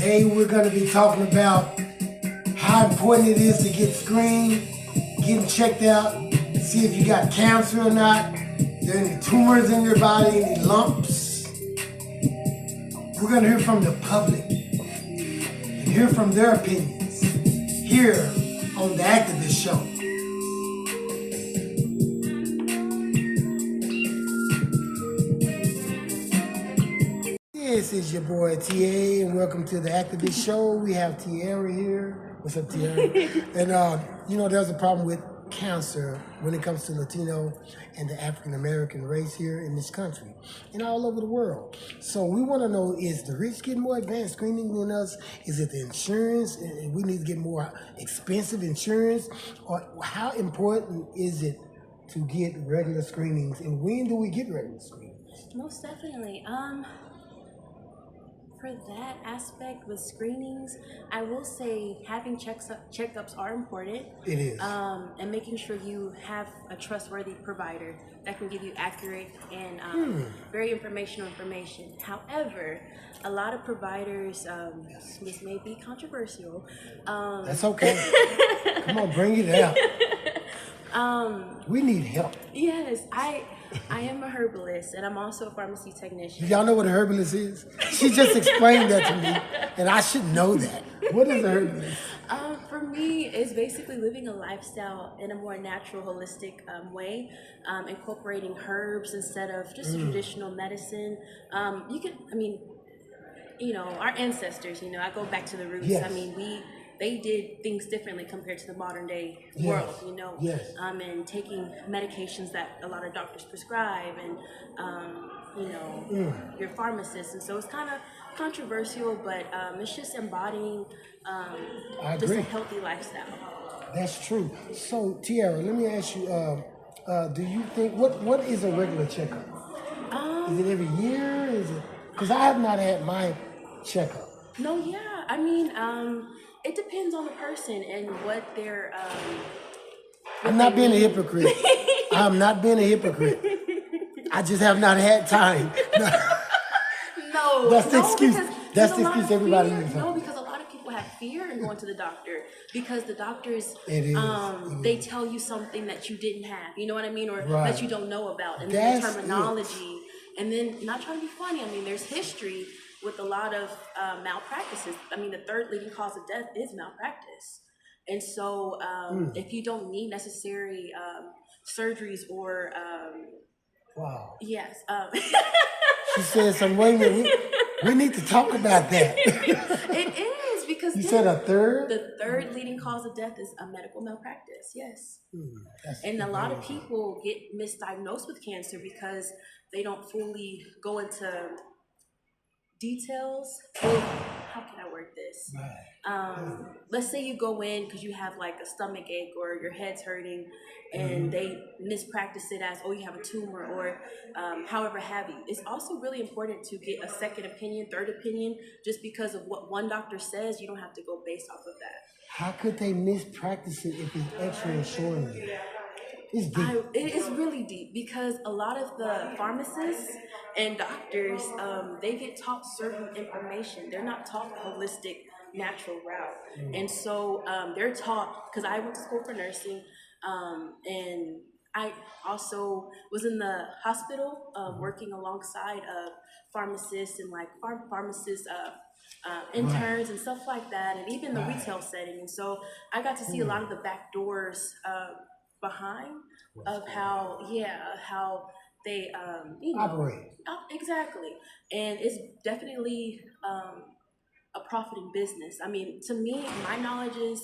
Today we're going to be talking about how important it is to get screened, getting checked out, see if you got cancer or not, if there are any tumors in your body, any lumps. We're going to hear from the public and hear from their opinions here on The Activist Show. This is your boy TA, and welcome to The Activist Show. We have Tiara here. What's up, Tiara? And there's a problem with cancer when it comes to Latino and the African American race here in this country and all over the world. So we want to know, is the rich getting more advanced screening than us? Is it the insurance? And we need to get more expensive insurance? Or how important is it to get regular screenings? And when do we get regular screenings? Most definitely. For that aspect with screenings, I will say having checkups are important. It is. And making sure you have a trustworthy provider that can give you accurate and very information. However, a lot of providers, this may be controversial. That's okay. Come on, bring it out. We need help. Yes, I am a herbalist, and I'm also a pharmacy technician. Y'all know what a herbalist is? She just explained that to me, and I should know that. What is a herbalist? For me, it's basically living a lifestyle in a more natural, holistic way, incorporating herbs instead of just traditional medicine. Our ancestors, I go back to the roots. Yes. They did things differently compared to the modern day world, and taking medications that a lot of doctors prescribe and, your pharmacists. And so it's kind of controversial, but it's just embodying just a healthy lifestyle. That's true. So, Tiara, let me ask you, do you think, what is a regular checkup? Is it every year? Is it? Because I have not had my checkup. No, yeah. It depends on the person and what their I'm not being a hypocrite. I'm not being a hypocrite. I just have not had time. No, that's the excuse. That's the excuse everybody uses. No, because a lot of people have fear in going to the doctor because the doctors they tell you something that you didn't have. You know what I mean, or that you don't know about, and then the terminology. And then, not trying to be funny, there's history with a lot of malpractices. The third leading cause of death is malpractice. And so if you don't need necessary surgeries or... wow. Yes. She said some, wait a minute, we need to talk about that. It is, because... You said a third? The third leading cause of death is a medical malpractice, yes. And a lot of people get misdiagnosed with cancer because they don't fully go into details. How can I word this? Let's say you go in because you have like a stomach ache or your head's hurting, and they mispractice it as, you have a tumor, or however have you. It's also really important to get a second opinion, third opinion. Just because of what one doctor says, you don't have to go based off of that. How could they mispractice it if it's X-ray showing you? It's deep. It is really deep because a lot of the pharmacists and doctors, they get taught certain information. They're not taught the holistic, natural route. And so they're taught, because I went to school for nursing, and I also was in the hospital working alongside pharmacists and like pharmacists, interns and stuff like that, and even the retail setting. And so I got to see a lot of the back doors behind of how they operate. Exactly. And it's definitely a profiting business. To me, my knowledge is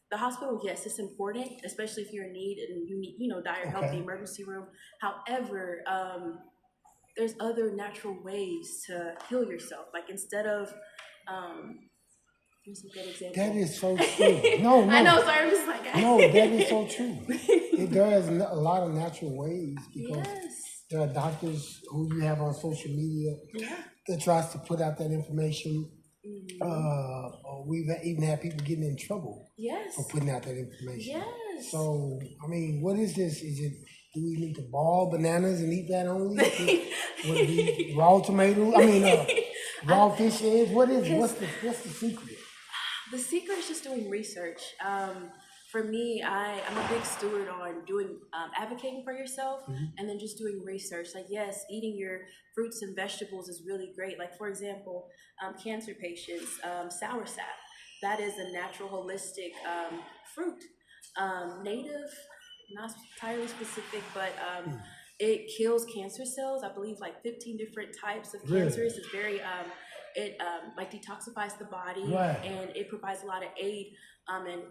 the hospital, yes, it's important, especially if you're in need and you need, dire help, the emergency room. However, there's other natural ways to heal yourself. Like, instead of here's a good example. That is so true. No. I know, sorry, I'm just like... No, that is so true. There is a lot of natural ways, because there are doctors who you have on social media that tries to put out that information. We've even had people getting in trouble for putting out that information. Yes. So, what is this? Do we need to ball bananas and eat that only? Would it be raw tomatoes? Raw fish eggs. What's the secret? The secret is just doing research. For me, I'm a big steward on doing advocating for yourself, and then just doing research. Like, yes, eating your fruits and vegetables is really great. Like, for example, cancer patients, soursop. That is a natural, holistic fruit, native, not entirely specific, but it kills cancer cells. I believe like 15 different types of Really? cancers. It's very it like detoxifies the body, Right. and it provides a lot of aid in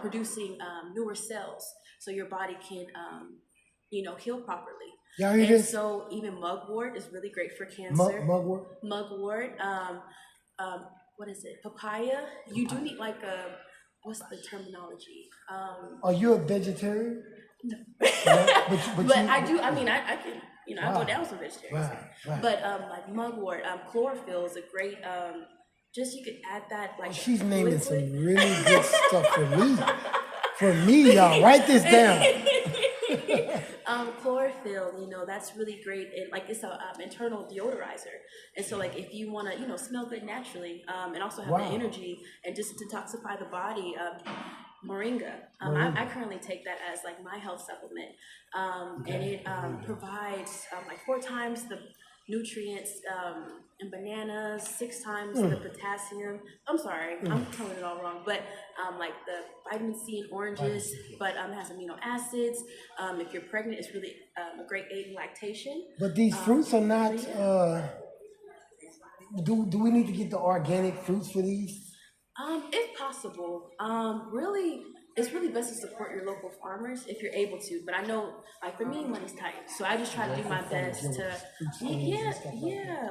producing newer cells, so your body can heal properly. Y'all hear And this? so even mugwort is really great for cancer. Mugwort. Mugwort. What is it? Papaya. You do need like a, what's the terminology? Are you a vegetarian? No. But I do. I mean, I can. I Wow. go down some vegetarians. Right. But like mugwort, chlorophyll is a great. Just you could add that like. She's naming liquid. some really good stuff for me. For me, y'all. Write this down. Chlorophyll, that's really great. Like it's a internal deodorizer, and so like if you want to, smell good naturally, and also have the energy and just detoxify the body, moringa. I currently take that as like my health supplement, and it provides like 4 times the nutrients in bananas, 6 times the potassium. I'm sorry, I'm telling it all wrong, but like the vitamin C in oranges, but it has amino acids. If you're pregnant, it's really a great aid in lactation. But these fruits are not. Do we need to get the organic fruits for these? If possible, really, it's really best to support your local farmers if you're able to. But I know, like for me, money's tight, so I just try to do my best to,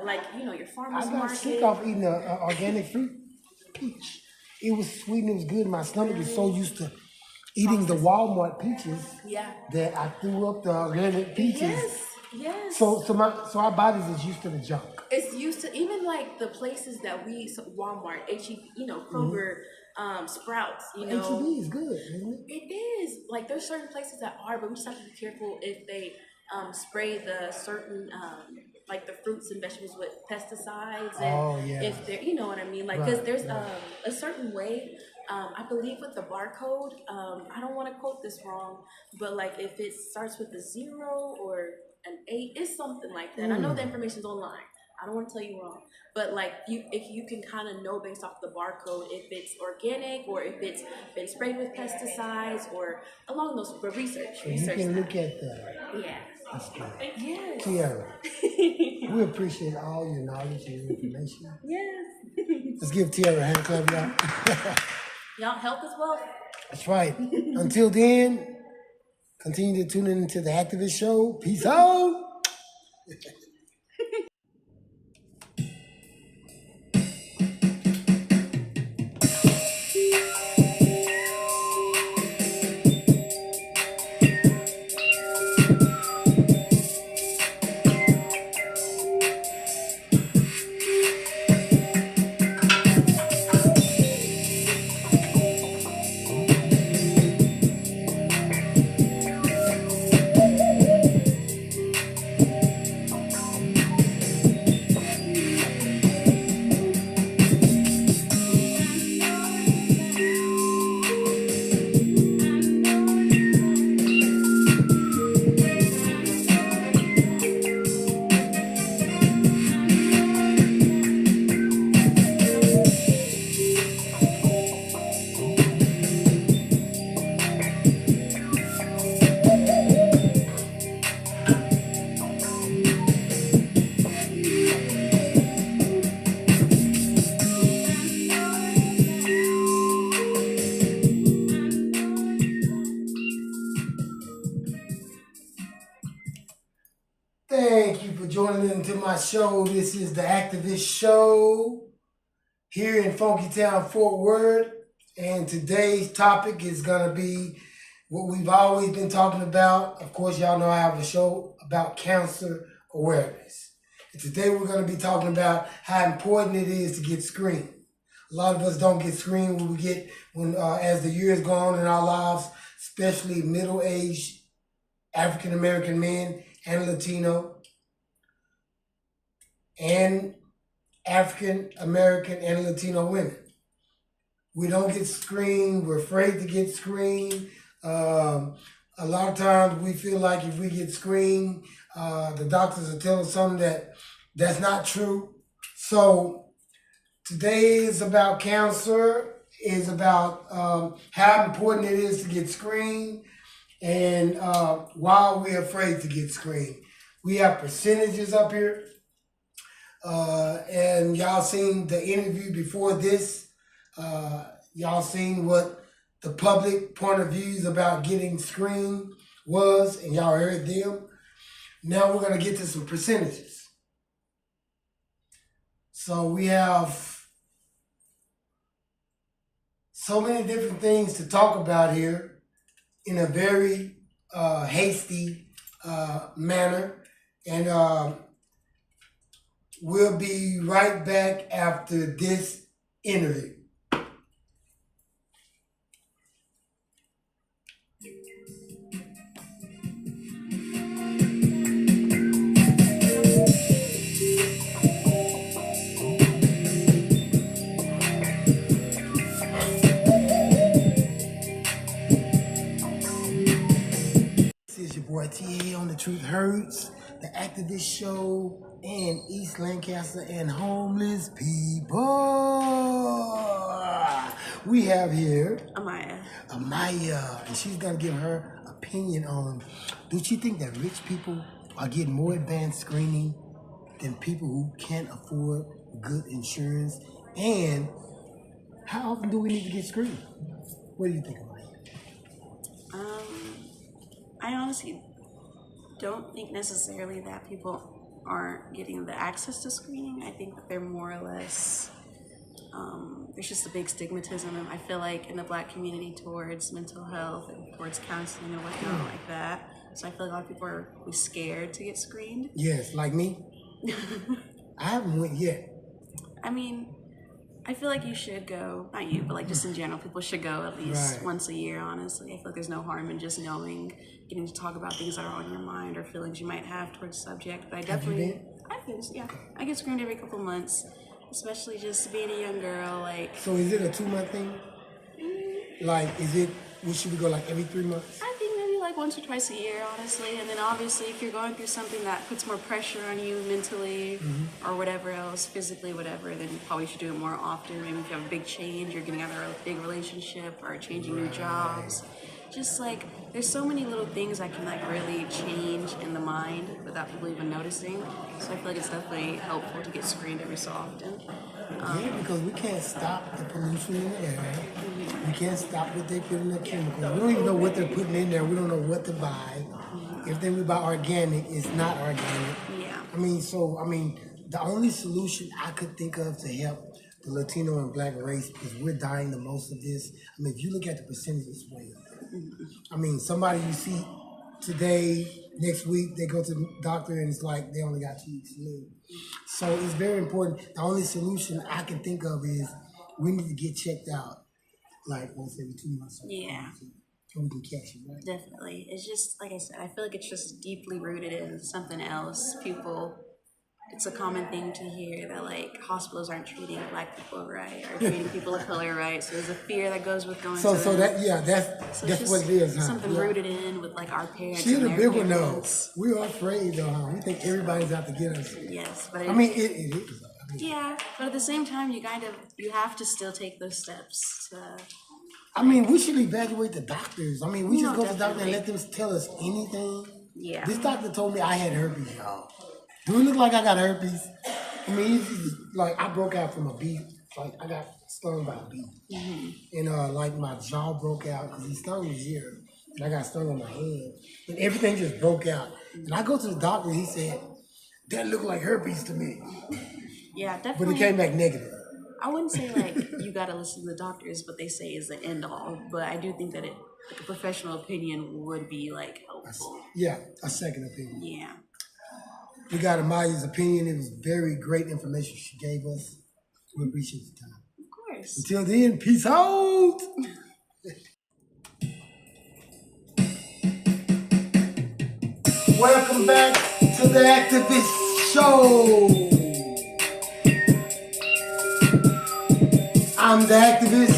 like your farmers I got market. sick off eating an organic fruit peach. It was sweet and it was good. My stomach is so used to eating the Walmart peaches that I threw up the organic peaches. Yes. So our bodies is used to the junk. It's used to even like the places that Walmart, HEB, Kroger, Sprouts, HEB is good, isn't it? It is. Like there's certain places that are, but we just have to be careful if they spray the certain like the fruits and vegetables with pesticides, and if they're, you know what I mean, like because there's a certain way. I believe with the barcode, I don't want to quote this wrong, but like if it starts with a 0 or an 8, it's something like that. I know the information's online. I don't want to tell you wrong, but like if you can kind of know based off the barcode if it's organic or if it's been sprayed with pesticides or along those. But research. You can look at the. Yeah. That's good. Yes. Tiara, we appreciate all your knowledge and your information. Yes. Let's give Tiara a hand clap, y'all. Y'all health as well. That's right. Until then, continue to tune in to the Activist Show. Peace out. Thank you for joining into my show. This is the Activist Show here in Funky Town, Fort Worth. And today's topic is going to be what we've always been talking about. Of course, y'all know I have a show about cancer awareness. And today we're going to be talking about how important it is to get screened. A lot of us don't get screened as the years go on in our lives, especially middle-aged African-American men and Latino and African American and Latino women. We don't get screened. We're afraid to get screened. A lot of times we feel like if we get screened, the doctors are telling us something that's not true. So today is about cancer, is about how important it is to get screened and why we're afraid to get screened. We have percentages up here. And y'all seen the interview before this. Y'all seen what the public point of views about getting screened was, and y'all heard them. Now we're gonna get to some percentages. So we have so many different things to talk about here in a very hasty manner. And we'll be right back after this interview. This is your boy TA on The Truth Hurts, the Activist Show, and East Lancaster and homeless people. We have here Amaya, and she's gonna give her opinion on, do she think that rich people are getting more advanced screening than people who can't afford good insurance? And how often do we need to get screened? What do you think, Amaya? I honestly don't think necessarily that people aren't getting the access to screening. I think that they're more or less, there's just a big stigmatism, and I feel like in the Black community towards mental health and towards counseling and whatnot like that. So I feel like a lot of people are scared to get screened. Yes, like me. I haven't went yet. I mean, I feel like you should go, not you, but like just in general, people should go at least once a year, honestly. I feel like there's no harm in just knowing, getting to talk about things that are on your mind or feelings you might have towards the subject. But I definitely, I've been, yeah. I get screened every couple months, especially just being a young girl, like. So is it a 2-month thing? Like, should we go like every 3 months? I think maybe like once or twice a year, honestly. And then obviously if you're going through something that puts more pressure on you mentally or whatever else, physically, whatever, then you probably should do it more often. Maybe if you have a big change, you're getting out of a big relationship or changing new jobs. Just like, there's so many little things that can like really change in the mind without people even noticing. So I feel like it's definitely helpful to get screened every so often. Yeah, because we can't stop the pollution in the air. We can't stop what they put in the chemicals. We don't even know what they're putting in there. We don't know what to buy. Everything we buy organic is not organic. Yeah. The only solution I could think of to help the Latino and Black race, because we're dying the most of this. I mean, if you look at the percentages, somebody you see today, next week, they go to the doctor and it's like they only got 2 weeks to live. So it's very important. The only solution I can think of is we need to get checked out like once every 2 months. Yeah. So we can catch it, right? Definitely. It's just, like I said, I feel like it's just deeply rooted in something else. It's a common thing to hear that like hospitals aren't treating Black people right or treating people of color right. So there's a fear that goes with going to them. That's what it is, huh? Something rooted in with like our parents. She's and a their big one though. parents. We are afraid though, huh? We think everybody's out to get us. Yes, but it is. Yeah, but at the same time, you have to still take those steps to. We should evaluate the doctors. We just go to the doctor and definitely. let them tell us anything. Yeah. This doctor told me I had herpes, y'all. Do it look like I got herpes? It's like I broke out from a bee. Like I got stung by a bee. And like my jaw broke out because he stung me here. And I got stung on my hand. And everything just broke out. And I go to the doctor and he said, that looked like herpes to me. Yeah, definitely. But it came back negative. I wouldn't say like you gotta listen to the doctors, what they say is the end all, but I do think that like a professional opinion would be like helpful. Yeah, a second opinion. Yeah. We got Amaya's opinion. It was very great information she gave us. We appreciate the time. Of course. Until then, peace out. Welcome back to the Activist Show. I'm the activist,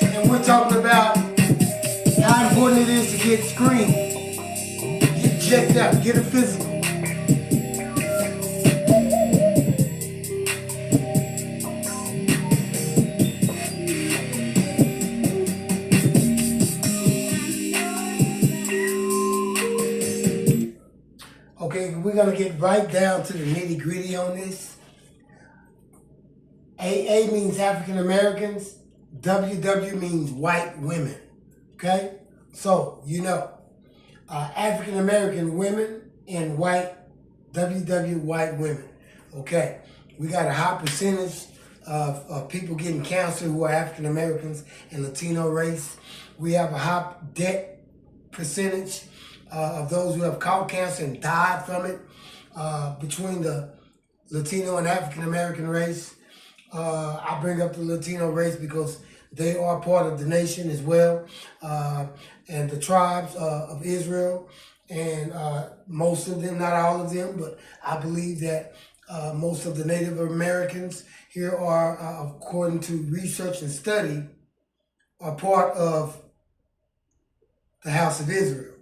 and we're talking about how important it is to get screened, get checked out, get a physical. Okay, we're going to get right down to the nitty gritty on this. AA means African Americans. WW means white women. Okay? So, you know, African American women and white, WW white women. Okay? We got a high percentage of people getting cancer who are African Americans and Latino race. We have a high death percentage of those who have caught cancer and died from it between the Latino and African American race. I bring up the Latino race because they are part of the nation as well, and the tribes of Israel, and most of them, not all of them, but I believe that most of the Native Americans here are, according to research and study, are part of the House of Israel.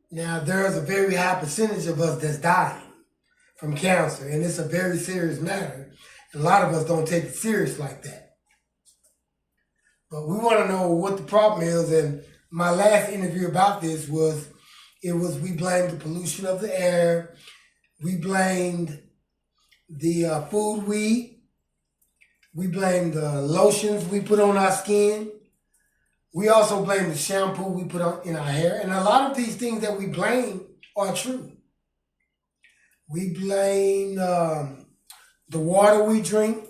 Now, there's a very high percentage of us that's dying from cancer, and it's a very serious matter. A lot of us don't take it serious like that. But we want to know what the problem is, and my last interview about this was, we blamed the pollution of the air, we blamed the food we eat, we blamed the lotions we put on our skin, we also blame the shampoo we put on in our hair, and a lot of these things that we blame are true. We blame the water we drink,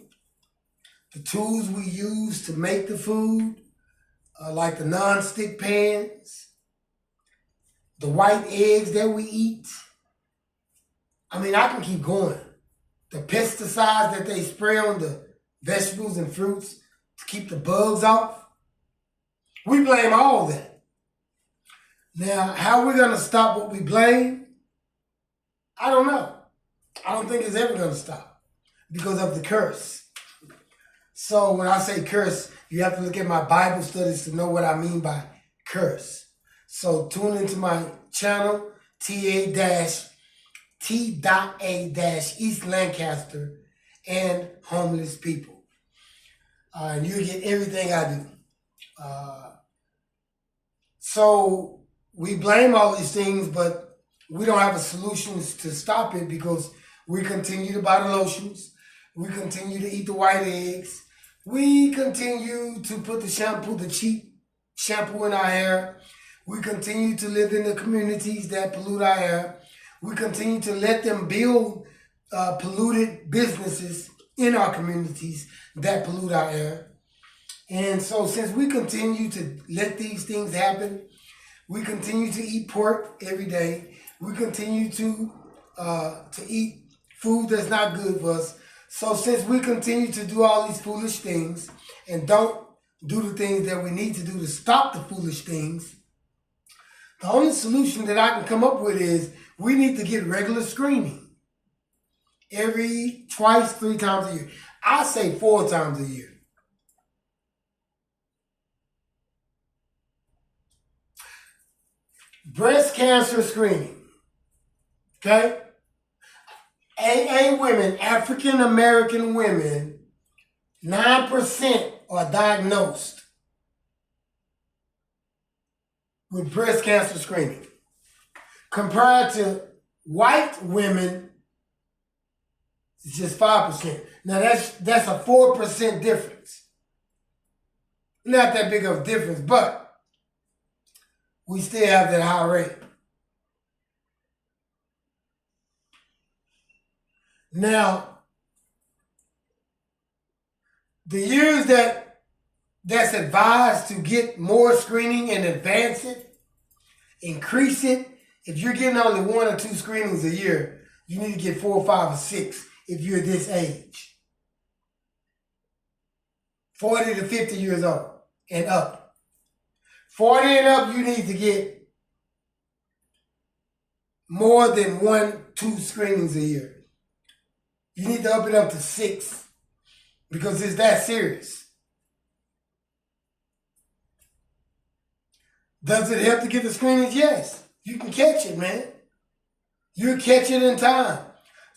the tools we use to make the food, like the non-stick pans, the white eggs that we eat. I mean, I can keep going. The pesticides that they spray on the vegetables and fruits to keep the bugs off. We blame all that. Now, how we're going to stop what we blame, I don't know. I don't think it's ever going to stop because of the curse. So when I say curse, you have to look at my Bible studies to know what I mean by curse. So tune into my channel, T.A-East Lancaster and homeless people. And you get everything I do. So we blame all these things, but we don't have a solutions to stop it because we continue to buy the lotions. We continue to eat the white eggs. We continue to put the shampoo, the cheap shampoo in our hair. We continue to live in the communities that pollute our air. We continue to let them build polluted businesses in our communities that pollute our air. And so since we continue to let these things happen, we continue to eat pork every day. We continue to eat food that's not good for us. So since we continue to do all these foolish things and don't do the things that we need to do to stop the foolish things, the only solution that I can come up with is we need to get regular screening. Twice, 3 times a year. I say 4 times a year. Breast cancer screening, okay? AA women, African American women, 9% are diagnosed with breast cancer screening. Compared to white women, it's just 5%. Now that's a 4% difference. Not that big of a difference, but we still have that high rate. Now, the years that's advised to get more screening and advance it, increase it. If you're getting only 1 or 2 screenings a year, you need to get 4, 5, or 6 if you're this age. 40 to 50 years old and up. 40 and up, you need to get more than 1, 2 screenings a year. You need to up it up to 6 because it's that serious. Does it help to get the screenings? Yes. You can catch it, man. You catch it in time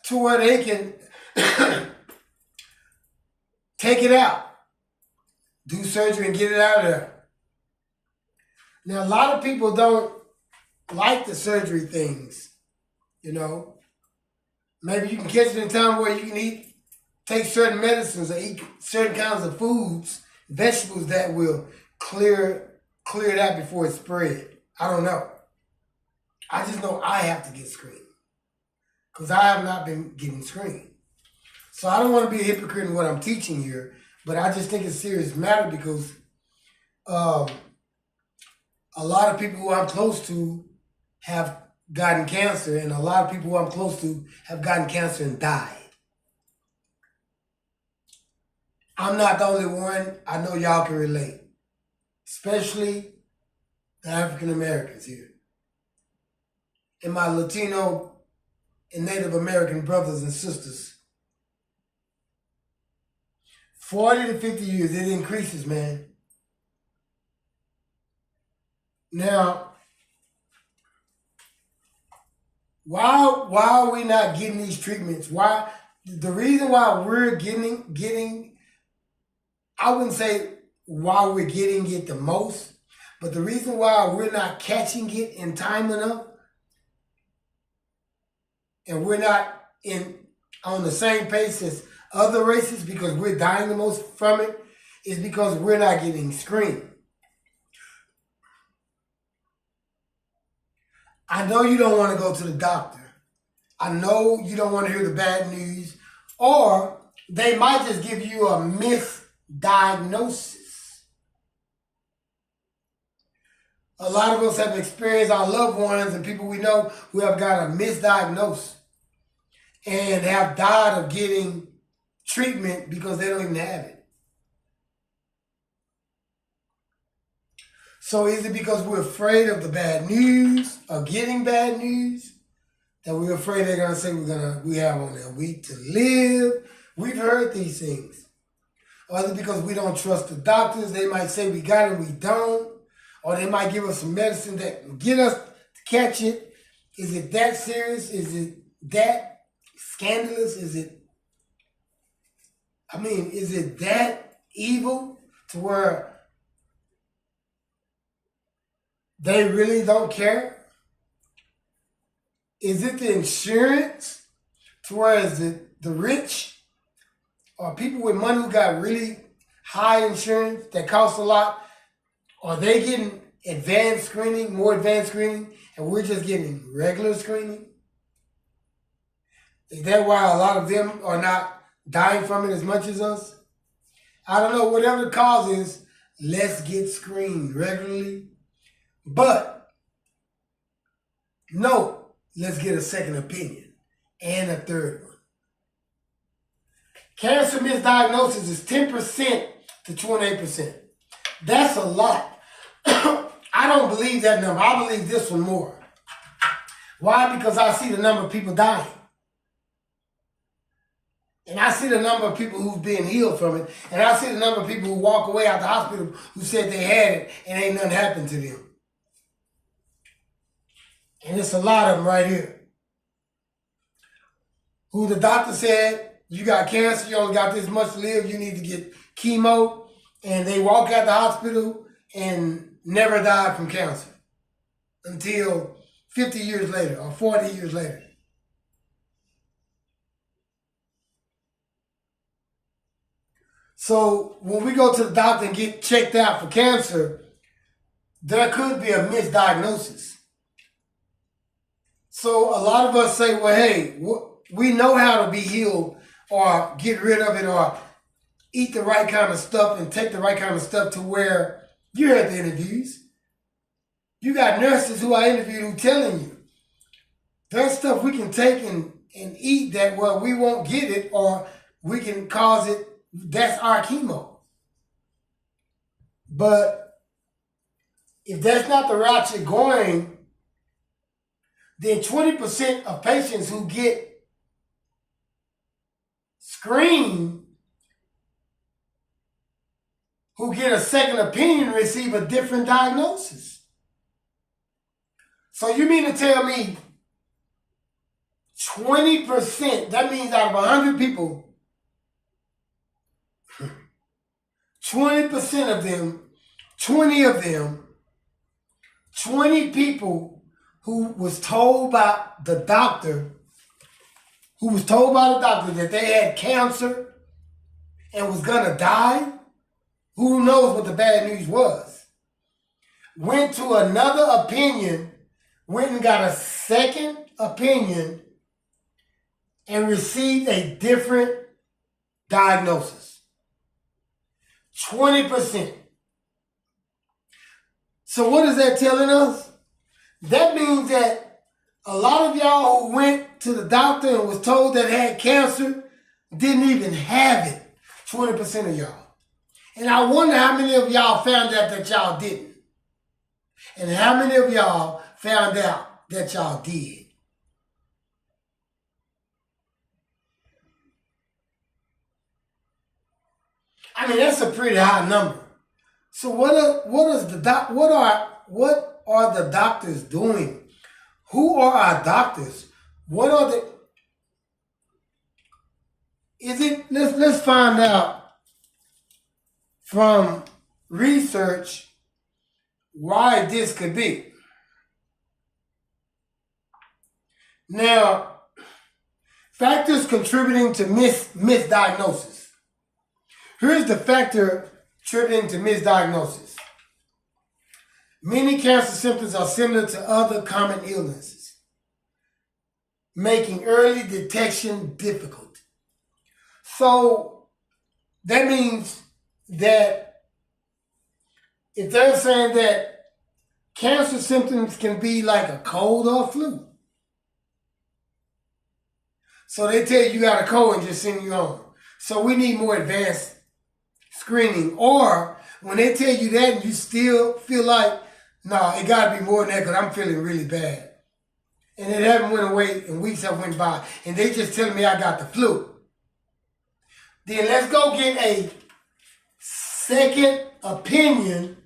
to where they can take it out, do surgery and get it out of there. Now, a lot of people don't like the surgery things, you know. Maybe you can catch it in time where you can take certain medicines or eat certain kinds of foods, vegetables that will clear it out before it spread. I don't know. I just know I have to get screened because I have not been getting screened. So I don't want to be a hypocrite in what I'm teaching here, but I just think it's a serious matter because a lot of people who I'm close to have gotten cancer, and a lot of people who I'm close to have gotten cancer and died. I'm not the only one. I know y'all can relate, especially the African Americans here. And my Latino and Native American brothers and sisters. 40 to 50 years, it increases, man. Now, why are we not getting these treatments? Why? The reason why we're getting, I wouldn't say why we're getting it the most, but the reason why we're not catching it in time enough, and we're not on the same pace as other races because we're dying the most from it, is because we're not getting screened. I know you don't want to go to the doctor. I know you don't want to hear the bad news, or they might just give you a misdiagnosis. A lot of us have experienced our loved ones and people we know who have got a misdiagnosis and have died of getting treatment because they don't even have it. So is it because we're afraid of the bad news or getting bad news that we're afraid they're gonna say we have only a week to live? We've heard these things. Or is it because we don't trust the doctors? They might say we got it, we don't. Or they might give us some medicine that will get us to catch it. Is it that serious? Is it that scandalous? Is it that evil to where they really don't care? Is it the insurance to where is it the rich or people with money who got really high insurance that costs a lot? Are they getting advanced screening, more advanced screening, and we're just getting regular screening? Is that why a lot of them are not dying from it as much as us? I don't know. Whatever the cause is, let's get screened regularly. But, no, let's get a second opinion and a third one. Cancer misdiagnosis is 10% to 28%. That's a lot. I don't believe that number. I believe this one more. Why? Because I see the number of people dying. And I see the number of people who've been healed from it. And I see the number of people who walk away out the hospital who said they had it and ain't nothing happened to them. And it's a lot of them right here. Who the doctor said, you got cancer, you only got this much to live, you need to get chemo. And they walk out the hospital and never died from cancer until 50 years later or 40 years later. So when we go to the doctor and get checked out for cancer, there could be a misdiagnosis. So a lot of us say, well, hey, we know how to be healed or get rid of it or eat the right kind of stuff and take the right kind of stuff to where you heard the interviews. You got nurses who I interviewed who telling you there's stuff we can take and eat that, well, we won't get it or we can cause it. That's our chemo. But if that's not the route you're going, then 20% of patients who get screen, who get a second opinion, receive a different diagnosis. So you mean to tell me 20%, that means out of 100 people, 20% of them, 20 people who was told by the doctor, that they had cancer and was gonna die, who knows what the bad news was, went to another opinion, went and got a second opinion and received a different diagnosis. 20%. So what is that telling us? That means that a lot of y'all who went to the doctor and was told that had cancer didn't even have it. 20% of y'all. And I wonder how many of y'all found out that y'all didn't. And how many of y'all found out that y'all did. I mean, that's a pretty high number. So what are the doctors doing? Who are our doctors? What are the? Let's find out from research why this could be. Now, factors contributing to misdiagnosis. Here's the factor contributing to misdiagnosis. Many cancer symptoms are similar to other common illnesses, making early detection difficult. So that means that if they're saying that cancer symptoms can be like a cold or a flu, so they tell you got a cold and just send you home. So we need more advanced screening. Or when they tell you that and you still feel like, no, it got to be more than that because I'm feeling really bad. And it haven't went away and weeks have went by and they just telling me I got the flu. Then let's go get a second opinion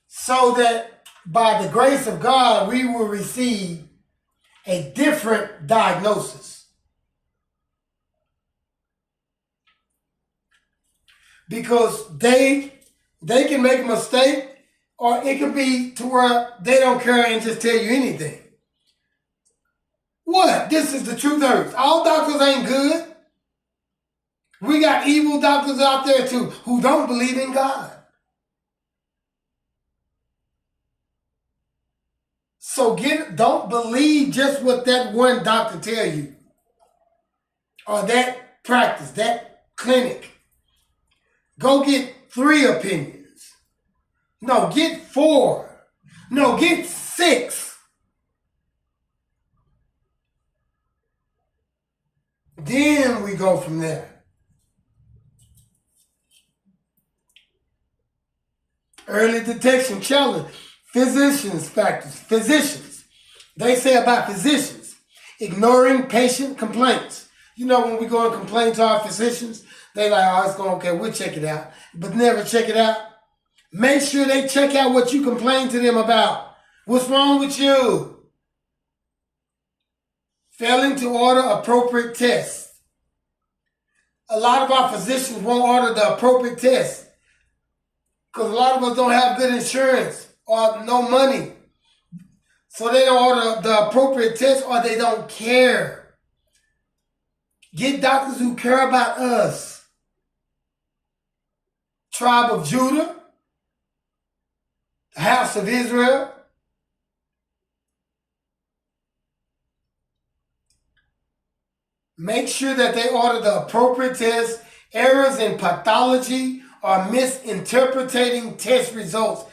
so that by the grace of God, we will receive a different diagnosis. Because they can make a mistake, or it could be to where they don't care and just tell you anything. What? This is the truth hurts. All doctors ain't good. We got evil doctors out there too who don't believe in God. So don't believe just what that one doctor tell you, or that practice, that clinic. Go get 3 opinions. No, get 4. No, get 6. Then we go from there. Early detection challenge. Physicians factors. Physicians. They say about physicians, ignoring patient complaints. You know, when we go and complain to our physicians, they like, oh, it's going okay, we'll check it out. But never check it out. Make sure they check out what you complain to them about. What's wrong with you? Failing to order appropriate tests. A lot of our physicians won't order the appropriate tests because a lot of us don't have good insurance or no money. So they don't order the appropriate tests or they don't care. Get doctors who care about us. Tribe of Judah, the house of Israel. Make sure that they order the appropriate tests. Errors in pathology or misinterpreting test results.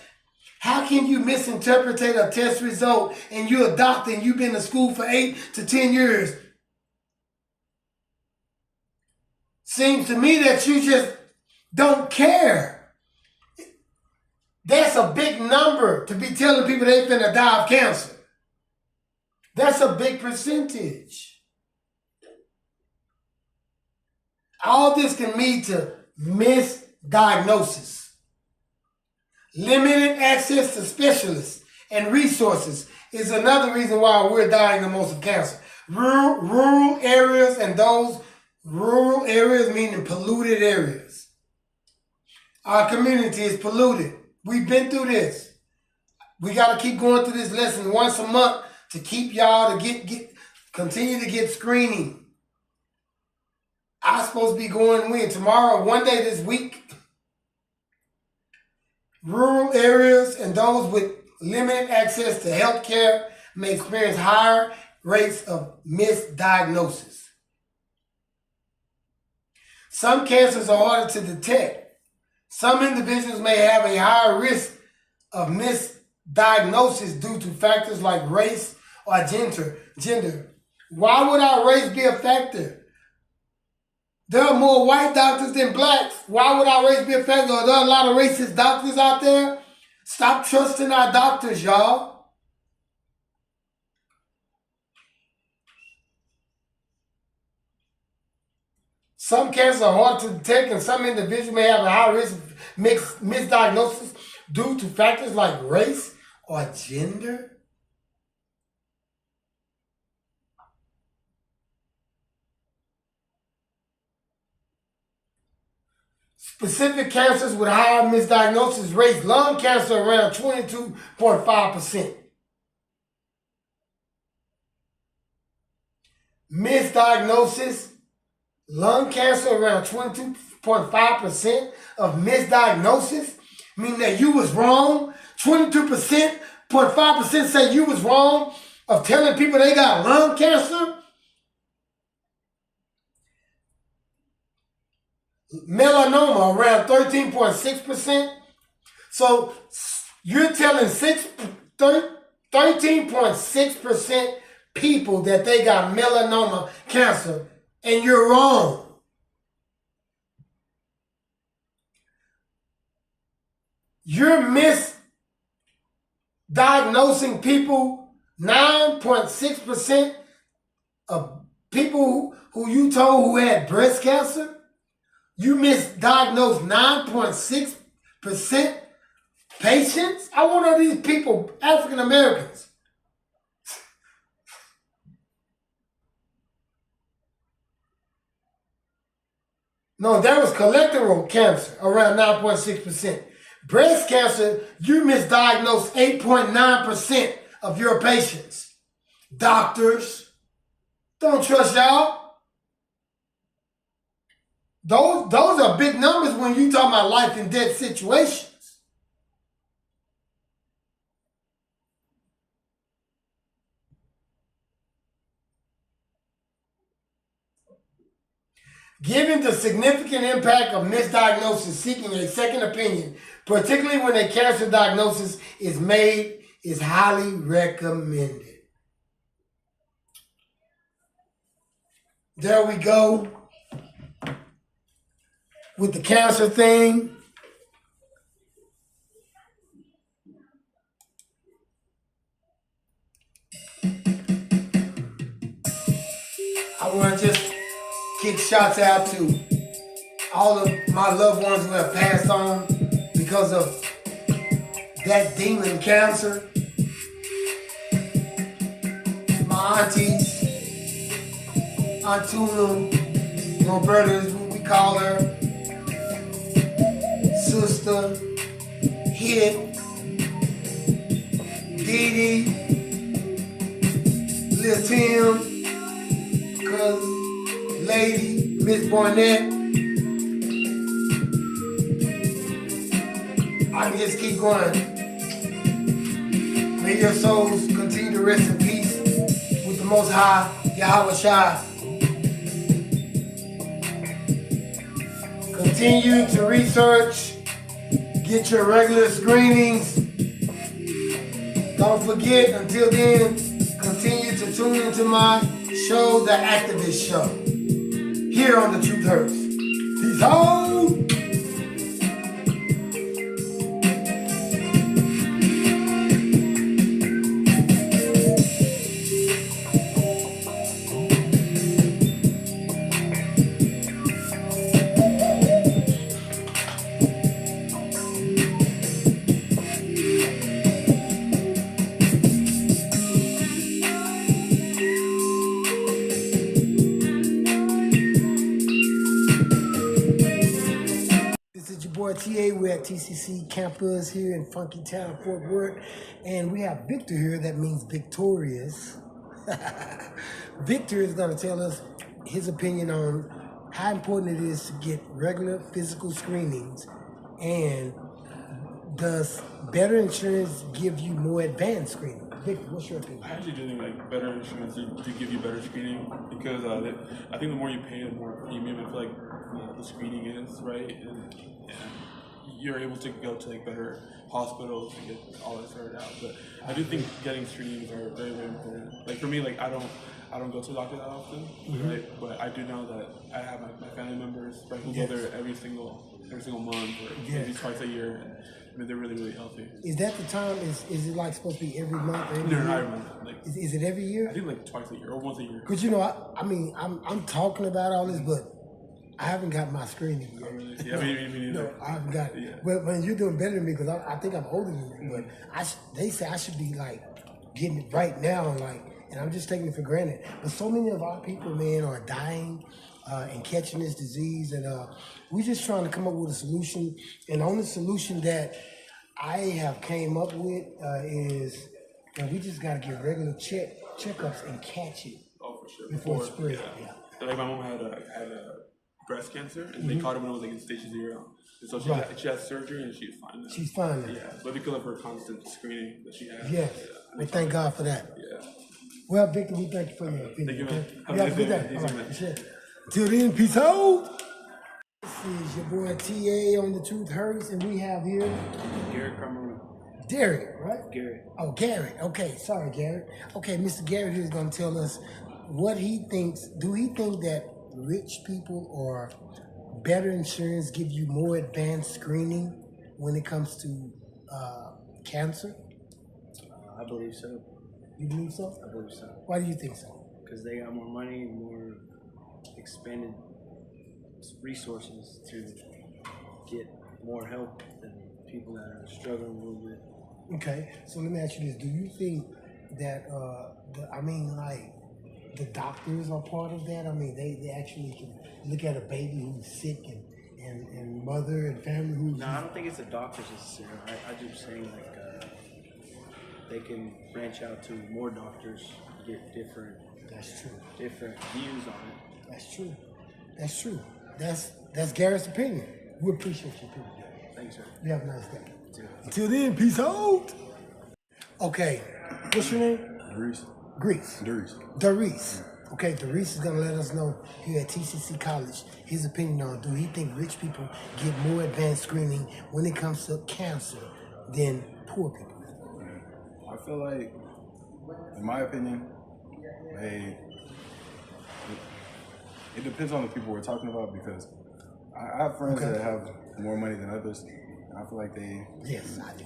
How can you misinterpret a test result and you're a doctor and you've been to school for 8 to 10 years? Seems to me that you just don't care. That's a big number to be telling people they're finna die of cancer. That's a big percentage. All this can lead to misdiagnosis. Limited access to specialists and resources is another reason why we're dying the most of cancer. Rural areas, and those rural areas meaning polluted areas. Our community is polluted. We've been through this. We got to keep going through this lesson once a month to keep y'all to continue to get screening. I'm supposed to be going when? Tomorrow, one day this week. Rural areas and those with limited access to health care may experience higher rates of misdiagnosis. Some cancers are harder to detect. Some individuals may have a higher risk of misdiagnosis due to factors like race or gender. Why would our race be a factor? There are more white doctors than blacks. Why would our race be a factor? Are there a lot of racist doctors out there? Stop trusting our doctors, y'all. Some cancers are hard to detect, and some individuals may have a high risk of misdiagnosis due to factors like race or gender. Specific cancers with higher misdiagnosis rates: lung cancer around 22.5%. Misdiagnosis, lung cancer around 22.5% of misdiagnosis, meaning that you was wrong. 22.5% say you was wrong of telling people they got lung cancer. Melanoma around 13.6%. So you're telling 13.6% people that they got melanoma cancer, and you're wrong. You're misdiagnosing people. 9.6% of people who you told who had breast cancer, you misdiagnosed 9.6% patients. I wonder these people, African Americans. No, that was colorectal cancer, around 9.6%. Breast cancer, you misdiagnosed 8.9% of your patients. Doctors, don't trust y'all. Those are big numbers when you talk about life and death situations. Given the significant impact of misdiagnosis, seeking a second opinion, particularly when a cancer diagnosis is made, is highly recommended. There we go with the cancer thing. I want to just kick shots out to all of my loved ones who have passed on because of that demon cancer. My aunties, Aunt Tuna, Roberta is what we call her, Sister, Hit, Dee Dee, Lil Tim, Cousin, Lady, Miss Barnett. I can just keep going. May your souls continue to rest in peace with the Most High, Yahweh Shai. Continue to research. Get your regular screenings. Don't forget, until then, continue to tune into my show, The Activist Show, here on The Truth Hurts. Peace out. TA. We're at TCC campus here in Funky Town, Fort Worth. And we have Victor here. That means victorious. Victor is going to tell us his opinion on how important it is to get regular physical screenings, and does better insurance give you more advanced screening? Victor, what's your opinion? I actually do think like better insurance to give you better screening because I think the more you pay, the more premium I feel like the screening is, right? And you're able to go to like better hospitals and get all that sorted out. But I do think getting screenings are very, very important. Like for me, like I don't go to the doctor that often, right? But I do know that I have my family members, right, who go there every single month or maybe twice a year. And, I mean, they're really, really healthy. Is that the time? Is it like supposed to be every month or every year? No, not every month. Like, is it every year? I think like twice a year or once a year. Because you know, I mean, I'm talking about all this, but I haven't got my screening yet. Oh, really? Yeah, me neither. No, I haven't got it. Yeah. But when you're doing better than me, because I think I'm older than you, but they say I should be like getting it right now, like, and I'm just taking it for granted. But so many of our people, man, are dying and catching this disease, and we're just trying to come up with a solution. And the only solution that I have came up with is that we just got to get regular checkups and catch it Oh, for sure. before it spreads. Yeah. Like my mom had a breast cancer, and they caught it when it was like in stage 0. And so she had surgery, and she's fine now. She's fine now. Yeah, but because of her constant screening that she had. Yes. Well, thank God for that. Yeah. Well, Victor, we thank you for your opinion. Thank you, man. Okay? You have a good day. You All too, right, man. sure. Till then, peace out. This is your boy TA on The Truth Hurts, and we have here Garrett Carmona. Derek, right? Garrett. Oh, Garrett. Okay, sorry, Garrett. Okay, Mr. Garrett here is going to tell us what he thinks. Do he think that rich people or better insurance give you more advanced screening when it comes to cancer? I believe so. You believe so? I believe so. Why do you think so? Because they got more money and more expanded resources to get more help than people that are struggling a little bit. Okay, so let me ask you this: do you think that the doctors are part of that? I mean, they actually can look at a baby who's sick and mother and family who's No, I don't think it's the doctors necessarily. I just saying like they can branch out to more doctors, get different That's true. views on it. That's true. That's true. That's Garrett's opinion. We appreciate your opinion, Garrett. Thanks, sir. You have a nice day. Too. Until then, peace out. Okay, what's your name? Darius. Greece. Darius. Darius. Okay, Darius is gonna let us know here at TCC College his opinion on, do he think rich people get more advanced screening when it comes to cancer than poor people? I feel like, in my opinion, it depends on the people we're talking about, because I have friends that have more money than others. And I feel like Yes, I do.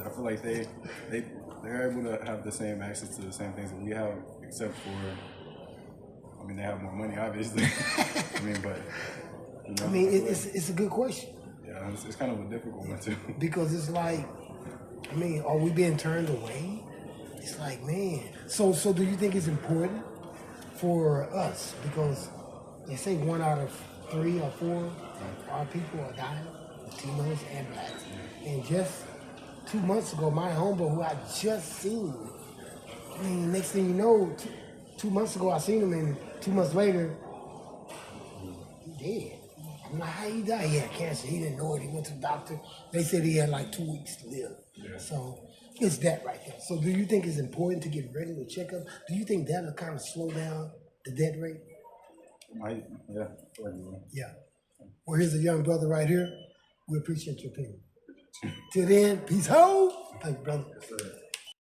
I feel like they're able to have the same access to the same things that we have, except for, I mean, they have more money, obviously. I mean, but you know, I mean, it's a good question. Yeah, it's kind of a difficult one too. Because it's like, I mean, are we being turned away? It's like, man. So do you think it's important for us? Because they say 1 out of 3 or 4 of our people are dying, Latinos and blacks. And just 2 months ago, my homeboy, who I just seen, I mean, next thing you know, 2 months ago I seen him, and 2 months later, he dead. I'm like, how he died? He had cancer. He didn't know it. He went to the doctor. They said he had like 2 weeks to live. Yeah. So it's that right there. So do you think it's important to get regular checkup? Do you think that'll kind of slow down the death rate? Yeah. I feel like you will. Yeah. Well, here's a young brother right here. We appreciate your opinion. Till then, peace out. Thank you, brother.